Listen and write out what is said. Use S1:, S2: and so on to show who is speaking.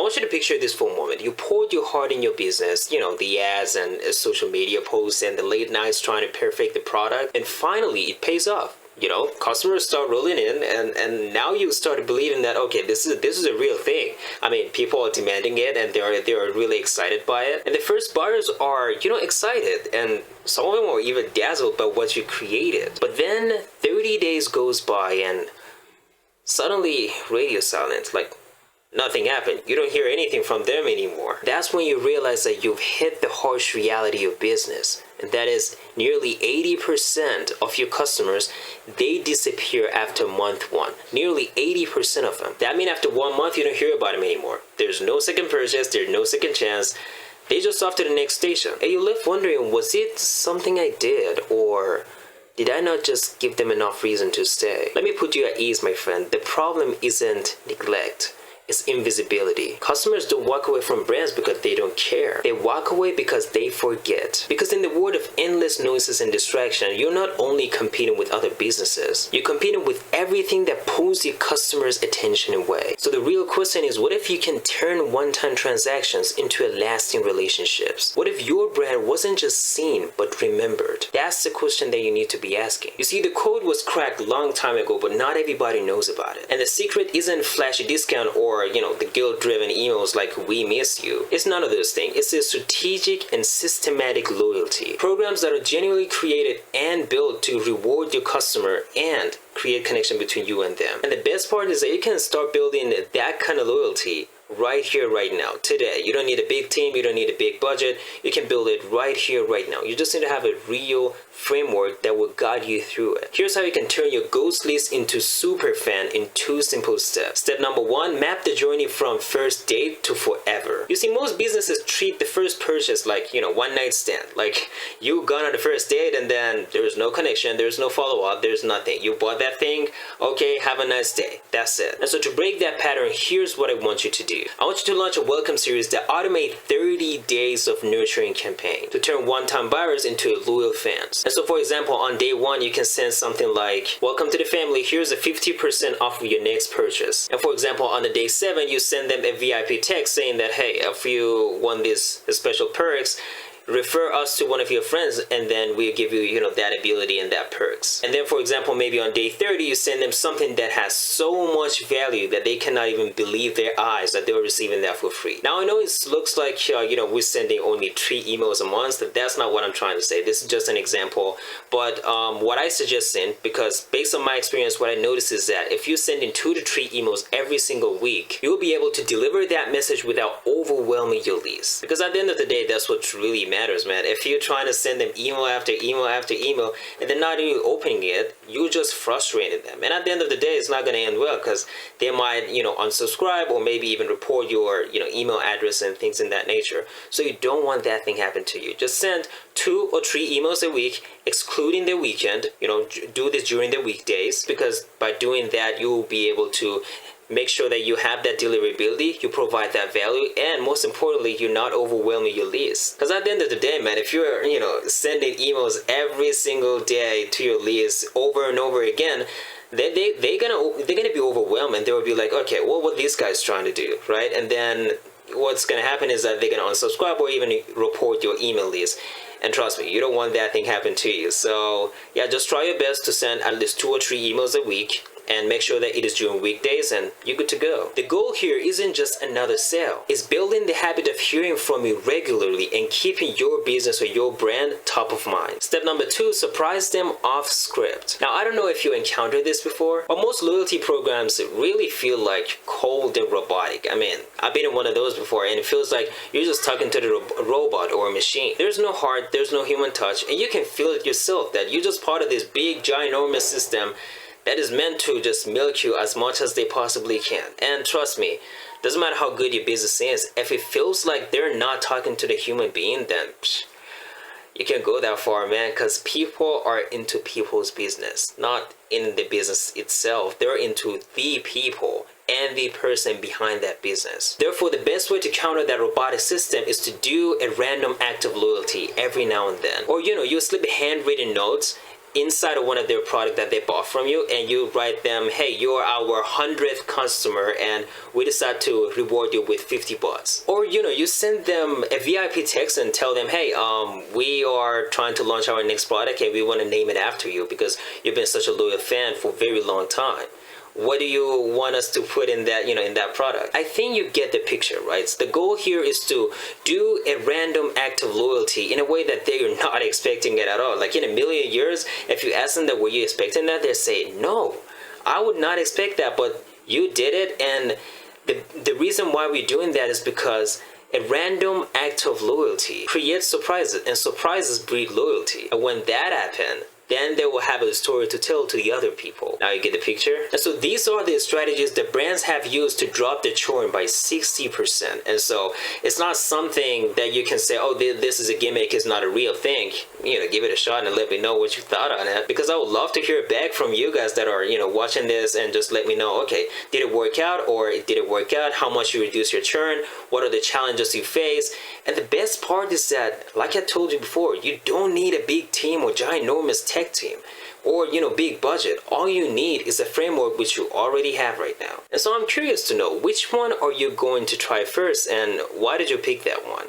S1: want you to picture this for a moment. You poured your heart in your business, the ads and social media posts and the late nights trying to perfect the product, and finally it pays off. Customers start rolling in, and now you start believing that, okay, this is a real thing. I mean, people are demanding it, and they're really excited by it. And the first buyers are, excited, and some of them are even dazzled by what you created. But then 30 days goes by, and suddenly radio silence, like nothing happened. You don't hear anything from them anymore. That's when you realize that you've hit the harsh reality of business. And that is nearly 80% of your customers, they disappear after month one. Nearly 80% of them. That means after 1 month, you don't hear about them anymore. There's no second purchase, there's no second chance. They just off to the next station. And you left wondering, was it something I did, or did I not just give them enough reason to stay? Let me put you at ease, my friend. The problem isn't neglect. It's invisibility. Customers don't walk away from brands because they don't care. They walk away because they forget. Because in the world of endless noises and distraction, you're not only competing with other businesses, you're competing with everything that pulls your customers' attention away. So the real question is, what if you can turn one-time transactions into a lasting relationships? What if your brand wasn't just seen, but remembered? That's the question that you need to be asking. You see, the code was cracked a long time ago, but not everybody knows about it. And the secret isn't flashy discount or the guilt-driven emails like "we miss you." It's none of those things. It's a strategic and systematic loyalty. Programs that are genuinely created and built to reward your customer and create connection between you and them. And the best part is that you can start building that kind of loyalty right here, right now, today. You don't need a big team, you don't need a big budget. You can build it right here, right now. You just need to have a real framework that will guide you through it. Here's how you can turn your ghost list into super fan in 2 simple steps. Step number 1, map the journey from first date to forever. You see, most businesses treat the first purchase like, one night stand. Like, you gone on the first date and then there's no connection, there's no follow-up, there's nothing. You bought that thing, okay, have a nice day. That's it. And so to break that pattern, here's what I want you to do. I want you to launch a welcome series that automate 30 days of nurturing campaign to turn one-time buyers into loyal fans. And so, for example, on day 1, you can send something like, "Welcome to the family, here's a 50% off of your next purchase." And for example, on the day 7, you send them a VIP text saying that, "Hey, if you want these special perks, refer us to one of your friends, and then we'll give you, that ability and that perks." And then, for example, maybe on day 30, you send them something that has so much value that they cannot even believe their eyes that they were receiving that for free. Now, I know it looks like, we're sending only 3 emails a month. That's not what I'm trying to say. This is just an example. But what I suggest, because based on my experience, what I noticed is that if you send in 2 to 3 emails every single week, you'll be able to deliver that message without overwhelming your leads. Because at the end of the day, that's what really matters, man. If you're trying to send them email after email after email and they're not even opening it, you just frustrated them. And at the end of the day, it's not going to end well, because they might, unsubscribe or maybe even report your, email address and things in that nature. So you don't want that thing happen to you. Just send 2 or 3 emails a week, excluding the weekend. Do this during the weekdays, because by doing that, you'll be able to make sure that you have that deliverability, you provide that value, and most importantly, you're not overwhelming your leads. Because at the end of the day, man, if you're, sending emails every single day to your leads over and over again, they're gonna be overwhelmed, and they will be like, okay, well, what this guy's trying to do, right? And then what's gonna happen is that they're gonna unsubscribe or even report your email list. And trust me, you don't want that thing happen to you. So yeah, just try your best to send at least 2 or 3 emails a week, and make sure that it is during weekdays, and you're good to go. The goal here isn't just another sale. It's building the habit of hearing from you regularly and keeping your business or your brand top of mind. Step number 2, surprise them off script. Now, I don't know if you encountered this before, but most loyalty programs really feel like cold and robotic. I mean, I've been in one of those before, and it feels like you're just talking to the robot or a machine. There's no heart, there's no human touch, and you can feel it yourself that you're just part of this big, ginormous system that is meant to just milk you as much as they possibly can. And trust me, doesn't matter how good your business is, if it feels like they're not talking to the human being, then you can't go that far, man, because people are into people's business, not in the business itself. They're into the people and the person behind that business. Therefore, the best way to counter that robotic system is to do a random act of loyalty every now and then. Or, you slip handwritten notes inside of one of their product that they bought from you, and you write them, hey, you're our 100th customer and we decide to reward you with $50. Or you send them a VIP text and tell them, hey, we are trying to launch our next product and we want to name it after you because you've been such a loyal fan for a very long time. What do you want us to put in that, in that product? I think you get the picture, right? So the goal here is to do a random act of loyalty in a way that they're not expecting it at all. Like in a million years, if you ask them that, were you expecting that? They say, no, I would not expect that, but you did it. And the reason why we're doing that is because a random act of loyalty creates surprises, and surprises breed loyalty. And when that happens, then they will have a story to tell to the other people. Now you get the picture? And so these are the strategies that brands have used to drop the churn by 60%. And so it's not something that you can say, oh, this is a gimmick, it's not a real thing. Give it a shot and let me know what you thought on it. Because I would love to hear back from you guys that are, watching this, and just let me know, okay, did it work out, or did it work out? How much you reduce your churn? What are the challenges you face? And the best part is that, like I told you before, you don't need a big team or ginormous tech team or big budget. All you need is a framework which you already have right now. And so I'm curious to know, which one are you going to try first, and why did you pick that one?